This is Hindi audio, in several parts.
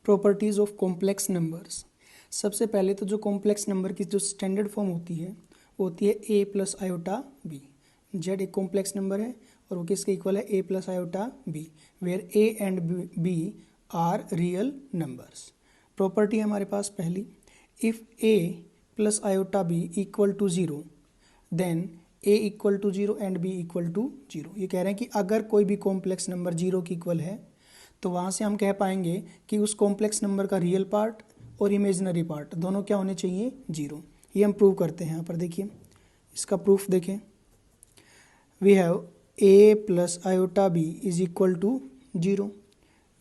Properties of complex numbers. सबसे पहले तो जो कॉम्प्लेक्स नंबर की जो स्टैंडर्ड फॉर्म होती है वो होती है a plus iota b. Z एक कॉम्प्लेक्स नंबर है और वो किसके इक्वल है, a plus iota b, where a and b are real numbers. Property है हमारे पास पहली, if a plus iota b equal to zero then a equal to zero and b equal to zero. ये कह रहे हैं कि अगर कोई भी कॉम्प्लेक्स नंबर जीरो की इक्वल है तो वहाँ से हम कह पाएंगे कि उस कॉम्प्लेक्स नंबर का रियल पार्ट और इमेजिनरी पार्ट दोनों क्या होने चाहिए, जीरो। ये हम प्रूव करते हैं। यहाँ पर देखिए, इसका प्रूफ देखें। We have a plus iota b is equal to zero,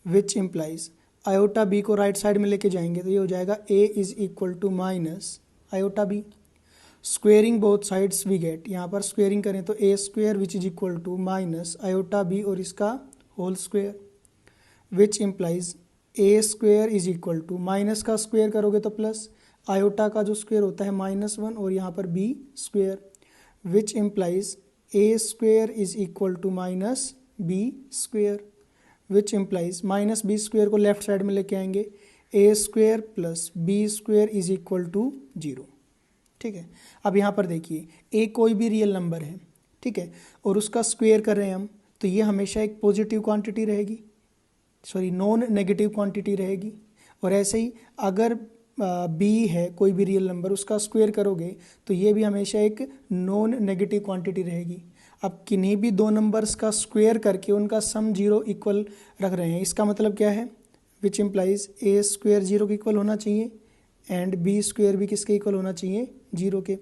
which implies iota b को राइट साइड में लेके जाएंगे तो ये हो जाएगा a is equal to minus iota b. Squaring both sides we get, यहाँ पर स्क्वेयरिंग करें तो a square which is equal to minus iota b और इसका whole square, which implies a square is equal to, minus का स्क्वेयर करोगे तो प्लस, आयोटा का जो स्क्वेयर होता है माइनस वन और यहाँ पर b square, which implies a square is equal to minus b square, which implies minus b square को लेफ्ट साइड में लेके आएंगे, a square plus b square is equal to zero. ठीक है, अब यहाँ पर देखिए ए कोई भी रियल नंबर है, ठीक है, और उसका स्क्वेयर कर रहे हैं हम, तो ये हमेशा एक पॉजिटिव क्वांटिटी रहेगी, नॉन नेगेटिव क्वांटिटी रहेगी। और ऐसे ही अगर बी है कोई भी रियल नंबर, उसका स्क्वायर करोगे तो ये भी हमेशा एक नॉन नेगेटिव क्वांटिटी रहेगी। अब किन्हीं भी दो नंबर्स का स्क्वायर करके उनका सम जीरो इक्वल रख रहे हैं, इसका मतलब क्या है, which implies A square zero के इक्वल होना चाहिए एंड बी स्क्वायर भी किसके इक्वल होना चाहिए, जीरो के,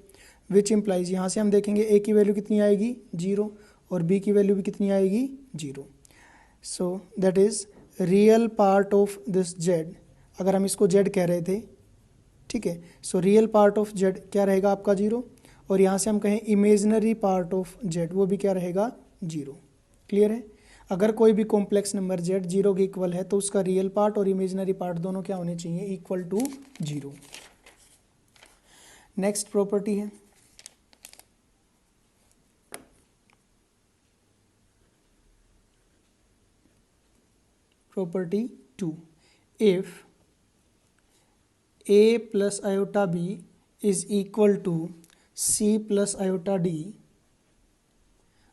विच इम्प्लाइज यहाँ से हम देखेंगे ए की वैल्यू कितनी आएगी, जीरो, और बी की वैल्यू भी कितनी आएगी, zero. So that is real part of this Z. अगर हम इसको जेड कह रहे थे, ठीक है, so real part of Z क्या रहेगा आपका, जीरो, और यहाँ से हम कहें इमेजिनरी पार्ट ऑफ जेड वो भी क्या रहेगा, जीरो। क्लियर है। अगर कोई भी कॉम्प्लेक्स नंबर जेड जीरो के इक्वल है तो उसका रियल पार्ट और इमेजिनरी पार्ट दोनों क्या होने चाहिए, equal to zero. Next property है property 2, if a plus iota b is equal to c plus iota d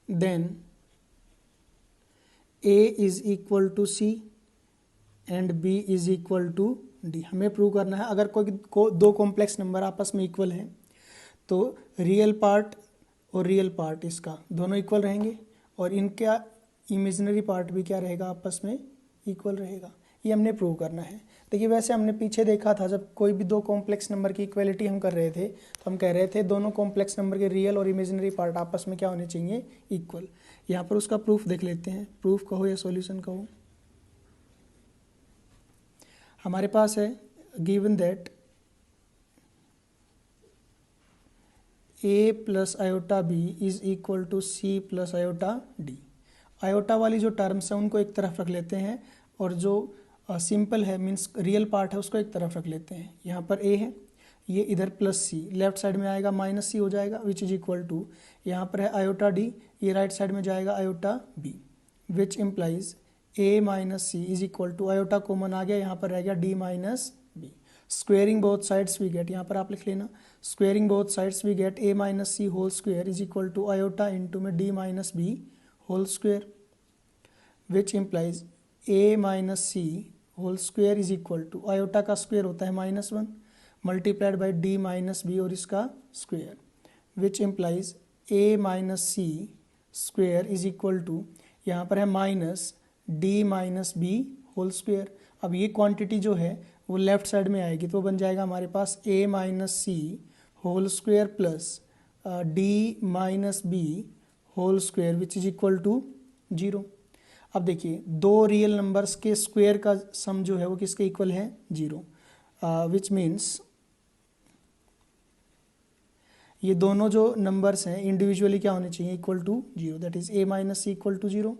then a is equal to c and b is equal to d। हमें प्रूव करना है अगर दो कॉम्प्लेक्स नंबर आपस में इक्वल हैं तो रियल पार्ट और रियल पार्ट इसका दोनों इक्वल रहेंगे और इनका इमेजिनरी पार्ट भी क्या रहेगा, आपस में इक्वल रहेगा। ये हमने प्रूव करना है। देखिए वैसे हमने पीछे देखा था जब कोई भी दो कॉम्प्लेक्स नंबर की इक्वलिटी हम कर रहे थे तो हम कह रहे थे दोनों कॉम्प्लेक्स नंबर के रियल और इमेजिनरी पार्ट आपस में क्या होने चाहिए, इक्वल। यहाँ पर उसका प्रूफ देख लेते हैं, प्रूफ कहो या सॉल्यूशन कहो। हमारे पास है given that a plus iota b is equal to c plus iota d. Iota वाली जो टर्म्स हैं उनको एक तरफ रख लेते हैं और जो सिंपल है मीन्स रियल पार्ट है उसको एक तरफ रख लेते हैं। यहाँ पर a है, ये इधर प्लस सी, लेफ्ट साइड में आएगा माइनस सी हो जाएगा, विच इज इक्वल टू, यहाँ पर है आयोटा डी, ये राइट साइड में जाएगा iota b, which implies a minus c is equal to, iota common आ गया, यहाँ पर रह गया d minus b. Squaring both sides we get, यहाँ पर आप लिख लेना, squaring both sides we get a minus c whole square is equal to iota into में d minus b whole square, which implies a minus c whole square is equal to, iota का स्क्वेयर होता है minus one multiplied by d minus b और इसका square, which implies a minus c square is equal to, यहाँ पर है minus d minus b whole square. अब ये क्वांटिटी जो है वो लेफ्ट साइड में आएगी तो बन जाएगा हमारे पास a minus c whole square plus d minus b whole square which is equal to zero. अब देखिए दो रियल नंबर्स के स्क्वायर का सम जो है वो किसके इक्वल है, जीरो, विच मीन्स ये दोनों जो नंबर्स हैं इंडिविजुअली क्या होने चाहिए, equal to zero, that is a minus c equal to zero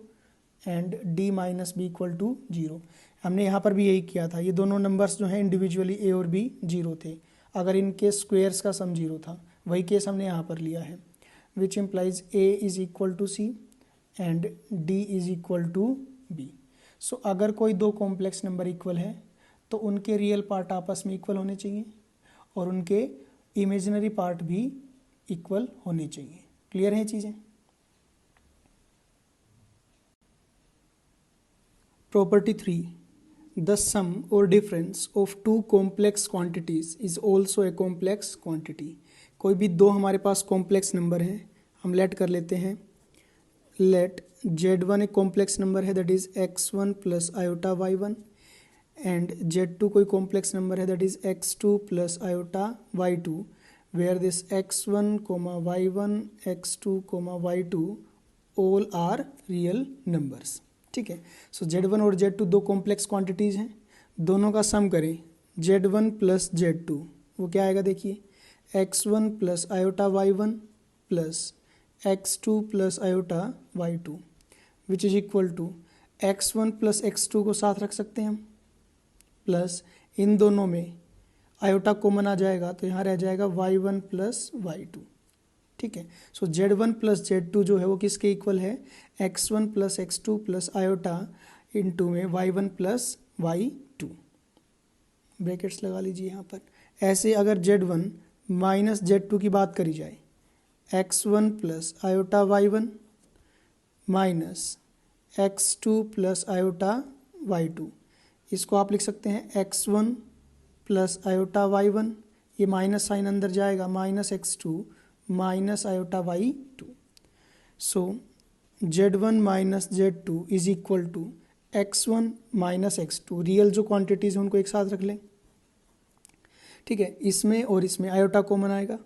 and d minus b equal to zero. हमने यहाँ पर भी यही किया था, ये दोनों नंबर्स जो हैं इंडिविजुअली a और b जीरो थे, अगर इनके स्क्वेयर्स का सम जीरो था, वही केस हमने यहाँ पर लिया है, which implies a is equal to c and d is equal to b। So अगर कोई दो कॉम्प्लेक्स नंबर इक्वल है तो उनके रियल पार्ट आपस में इक्वल होने चाहिए और उनके इमेजिनरी पार्ट भी इक्वल होने चाहिए। क्लियर है चीज़ें? प्रॉपर्टी 3, द सम और difference of two complex quantities is also a complex quantity. कोई भी दो हमारे पास कॉम्प्लेक्स नंबर हैं, हम लेट कर लेते हैं, लेट z1 एक कॉम्प्लेक्स नंबर है that is x1 plus iota y1 and z2 कोई कॉम्प्लेक्स नंबर है that is x2 plus iota y2 where this x1 y1 x2 y2 all are real numbers. ठीक है, सो z1 और z2 दो कॉम्प्लेक्स क्वांटिटीज़ हैं, दोनों का सम करें z1 प्लस z2, वो क्या आएगा देखिए, x1 plus iota y1 plus x2 plus iota y2 which is equal to x1 plus x2 को साथ रख सकते हैं हम, प्लस इन दोनों में आयोटा कॉमन आ जाएगा तो यहाँ रह जाएगा y1 प्लस y2। ठीक है, सो z1 प्लस z2 जो है वो किसके इक्वल है, x1 plus x2 plus iota into में y1 प्लस y2, ब्रैकेट्स लगा लीजिए यहाँ पर। ऐसे अगर z1 माइनस z2 की बात करी जाए, x1 plus iota y1 minus x2 plus iota y2, इसको आप लिख सकते हैं x1 प्लस आयोटा y1, ये माइनस साइन अंदर जाएगा, minus x2 minus iota y2। So z1 minus z2 is equal to x1 minus x2, real जो क्वांटिटीज़ हैं उनको एक साथ रख लें। ठीक है, इसमें और इसमें आयोटा कॉमन आएगा,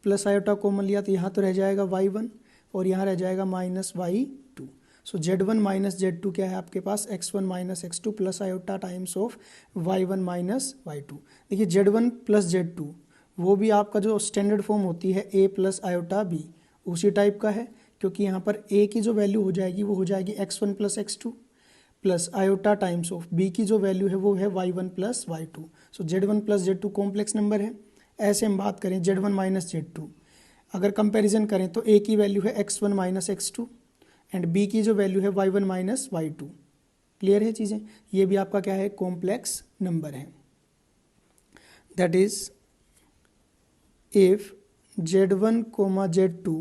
प्लस आयोटा कॉमन लिया तो यहाँ तो रह जाएगा y1 और यहाँ रह जाएगा minus y2। So z1 minus z2 क्या है आपके पास, x1 minus x2 plus iota times of y1 minus y2। देखिए z1 प्लस z2 वो भी आपका जो स्टैंडर्ड फॉर्म होती है a प्लस आयोटा b, उसी टाइप का है, क्योंकि यहाँ पर a की जो वैल्यू हो जाएगी वो हो जाएगी x1 plus x2 plus iota times of b की जो वैल्यू है वो है y1 plus y2। So z1 plus z2 complex number है। ऐसे हम बात करें z1 माइनस z2, अगर कंपैरिजन करें तो a की वैल्यू है x1 minus x2 and b की जो वैल्यू है y1 माइनस y2। क्लियर है चीज़ें? ये भी आपका क्या है, कॉम्प्लेक्स नंबर है। That is if z1 z2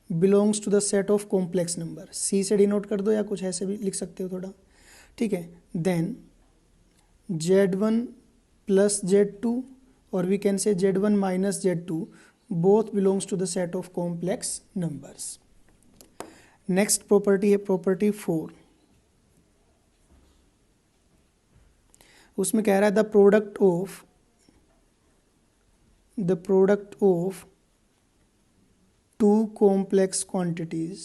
belongs to the set of complex number, c से डिनोट कर दो या कुछ ऐसे भी लिख सकते हो थोड़ा। ठीक है, देन z1 प्लस z2 और we can say z1 minus z2 both belongs to the set of complex numbers. Next property है प्रॉपर्टी 4, उसमें कह रहा है the product of two complex quantities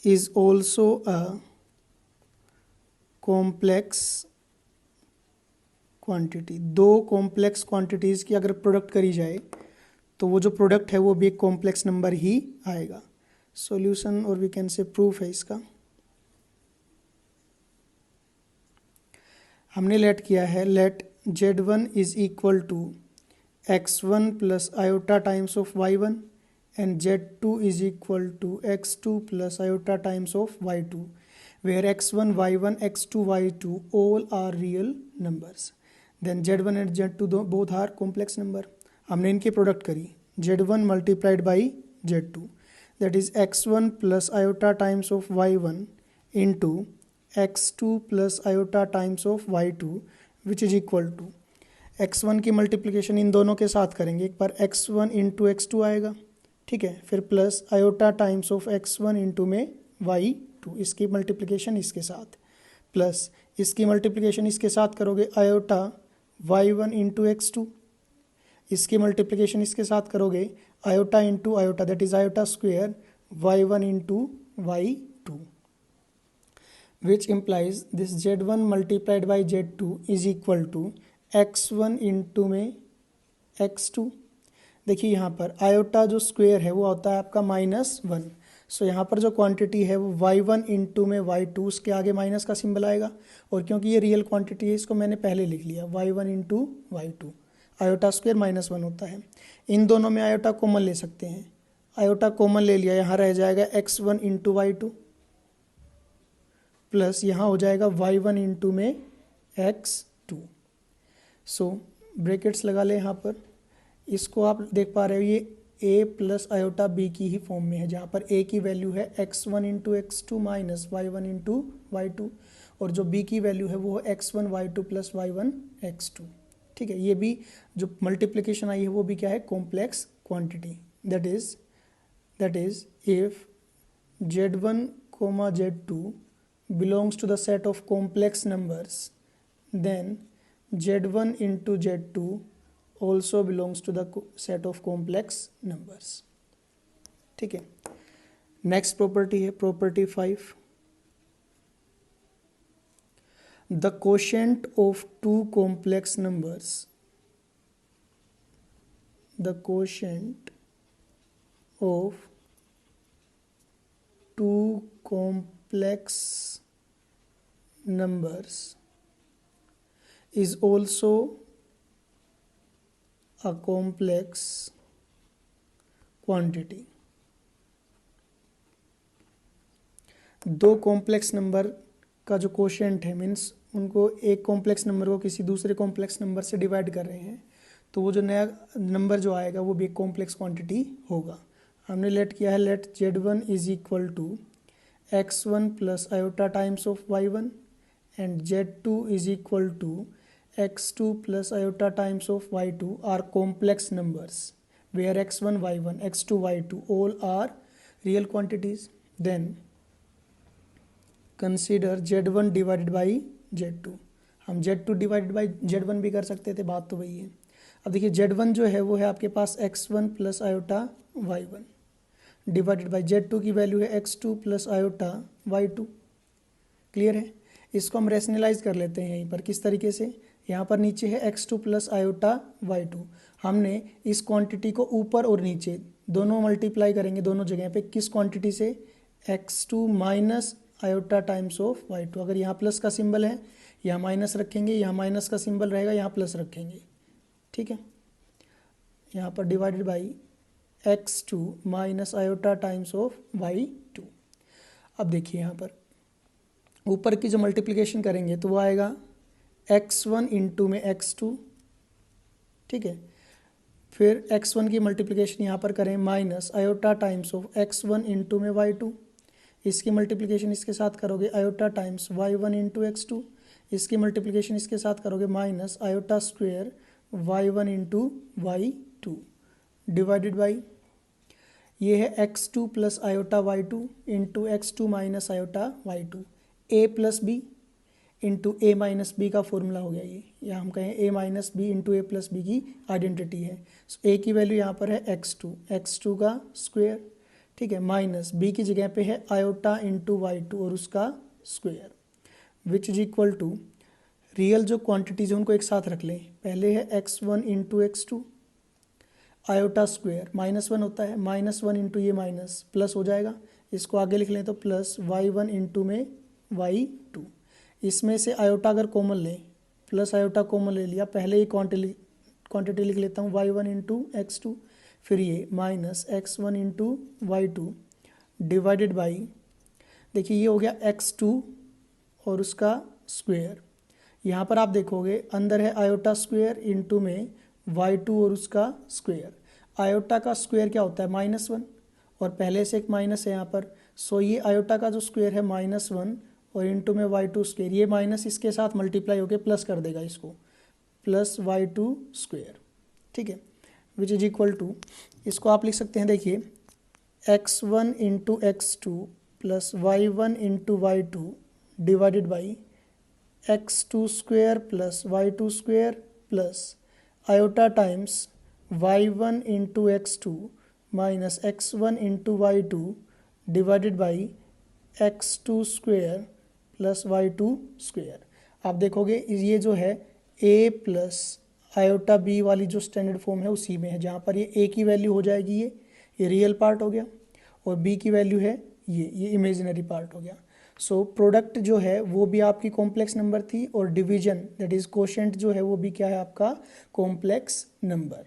is also a complex quantity। दो कॉम्प्लेक्स क्वांटिटीज़ की अगर प्रोडक्ट करी जाए तो वो जो प्रोडक्ट है वो भी एक कॉम्प्लेक्स नंबर ही आएगा। सॉल्यूशन और वी कैन से प्रूफ है इसका, हमने लेट किया है, let z1 is equal to x1 plus iota times of y1 and z2 is equal to x2 plus iota times of y2 where x1 y1 x2 y2 all are real numbers. Then z1 and z2 both are complex number. हमने इनकी प्रोडक्ट करी, z1 multiplied by z2 that is x1 plus iota times of y1 into x2 plus iota times of y2 which is equal to x1 की मल्टीप्लिकेशन इन दोनों के साथ करेंगे, एक बार x1 इंटू x2 आएगा, ठीक है, फिर plus iota times of x1 into में y2, इसकी मल्टीप्लिकेशन इसके साथ, प्लस इसकी मल्टीप्लिकेशन इसके साथ करोगे आयोटा y1 इंटू x2, इसकी मल्टीप्लिकेशन इसके साथ करोगे iota into iota that is iota square y1 into y2, which implies this z1 multiplied by z2 is equal to x1 into में x2। देखिए यहाँ पर आयोटा जो स्क्वेयर है वो होता है आपका -1, सो यहाँ पर जो क्वांटिटी है वो y1 इंटू में y2, उसके आगे माइनस का सिंबल आएगा, और क्योंकि ये रियल क्वांटिटी है इसको मैंने पहले लिख लिया y1 into y2, iota square -1 होता है। इन दोनों में आयोटा कॉमन ले सकते हैं, आयोटा कॉमन ले लिया, यहाँ रह जाएगा x1 इंटू y2 प्लस यहाँ हो जाएगा y1 इंटू में x2। सो ब्रैकेट्स लगा ले यहाँ पर। इसको आप देख पा रहे हो ये a प्लस आयोटा b की ही फॉर्म में है, जहाँ पर a की वैल्यू है x1 into x2 minus y1 into y2, और जो b की वैल्यू है वो है x1 y2 plus y1 x2। ठीक है, ये भी जो मल्टीप्लिकेशन आई है वो भी क्या है, complex quantity. That is if z1 comma z2 belongs to the set of complex numbers, then z1 into z2 also belongs to the set of complex numbers। ठीक है, नेक्स्ट प्रॉपर्टी है property 5। The quotient of two complex numbers, the quotient of two complex numbers is also a complex quantity। दो कॉम्प्लेक्स नंबर का जो कोशेंट है, मीन्स उनको एक कॉम्प्लेक्स नंबर को किसी दूसरे कॉम्प्लेक्स नंबर से डिवाइड कर रहे हैं, तो वो जो नया नंबर जो आएगा वो भी एक कॉम्प्लेक्स क्वांटिटी होगा। हमने लेट किया है, let z1 is equal to x1 plus iota times of y1 and z2 is equal to x2 plus iota times of y2 are complex numbers where x1 y1 x2 y2 all are real quantities. Then consider z1 divided by z2। हम z2 डिवाइडेड बाई z1 भी कर सकते थे, बात तो वही है। अब देखिए z1 जो है वो है आपके पास x1 plus iota y1 divided by z2 की वैल्यू है x2 plus iota y2। Clear है, इसको हम रेशनलाइज कर लेते हैं यहीं पर। किस तरीके से, यहाँ पर नीचे है x2 प्लस आयोटा y2, हमने इस क्वांटिटी को ऊपर और नीचे दोनों मल्टीप्लाई करेंगे दोनों जगह पे, किस क्वांटिटी से, x2 minus iota times of y2। अगर यहाँ प्लस का सिंबल है यहाँ माइनस रखेंगे, यहाँ माइनस का सिंबल रहेगा यहाँ प्लस रखेंगे। ठीक है, यहाँ पर divided by x2 minus iota times of y2। अब देखिए यहाँ पर ऊपर की जो मल्टीप्लिकेशन करेंगे तो वो आएगा x1 इंटू में x2। ठीक है, फिर x1 की मल्टीप्लिकेशन यहाँ पर करें minus iota times of x1 into में y2। इसकी मल्टीप्लिकेशन इसके साथ करोगे iota times y1 into x2। इसकी मल्टीप्लिकेशन इसके साथ करोगे minus iota square y1 into y2 divided by ये है x2 plus iota y2 into x2 minus iota y2। a plus B into A minus B का फॉर्मूला हो गया ये, या हम कहें a minus B into A plus B की आइडेंटिटी है। सो a की वैल्यू यहाँ पर है x2 का स्क्वेयर। ठीक है, माइनस बी की जगह पे है आयोटा इंटू y2 और उसका square, which is equal to real जो क्वांटिटीज है उनको एक साथ रख लें। पहले है x1 into x2 iota square -1 होता है, -1 इंटू ये माइनस प्लस हो जाएगा, इसको आगे लिख लें तो प्लस y1 इंटू में y2। इसमें से आयोटा अगर कॉमन लें, प्लस आयोटा कॉमन ले लिया, पहले ही क्वांटिटी लिख लेता हूँ y1 इंटू x2, फिर ये minus x1 into y2 divided by, देखिए ये हो गया x2 और उसका स्क्वेयर। यहाँ पर आप देखोगे अंदर है आयोटा स्क्वेयर इंटू में y2 और उसका स्क्वेयर। आयोटा का स्क्वेयर क्या होता है, -1, और पहले से एक माइनस है यहाँ पर। सो ये आयोटा का जो स्क्वेयर है -1 और इंटू में y2 स्क्वेयर, ये माइनस इसके साथ मल्टीप्लाई होकर प्लस कर देगा इसको, प्लस y2 स्क्वेयर। ठीक है, विच इज इक्वल टू, इसको आप लिख सकते हैं, देखिए x1 into x2 plus y1 into y2 divided by x2 square plus y2 square plus iota times y1 into x2 minus x1 into y2 divided by x2 square plus y2 square. आप देखोगे ये जो है a प्लस आयोटा b वाली जो स्टैंडर्ड फॉर्म है उसी में है, जहाँ पर ये a की वैल्यू हो जाएगी ये रियल पार्ट हो गया, और b की वैल्यू है ये इमेजिनरी पार्ट हो गया। सो प्रोडक्ट जो है वो भी आपकी कॉम्प्लेक्स नंबर थी, और डिवीजन दैट इज कोशेंट जो है वो भी क्या है आपका कॉम्प्लेक्स नंबर।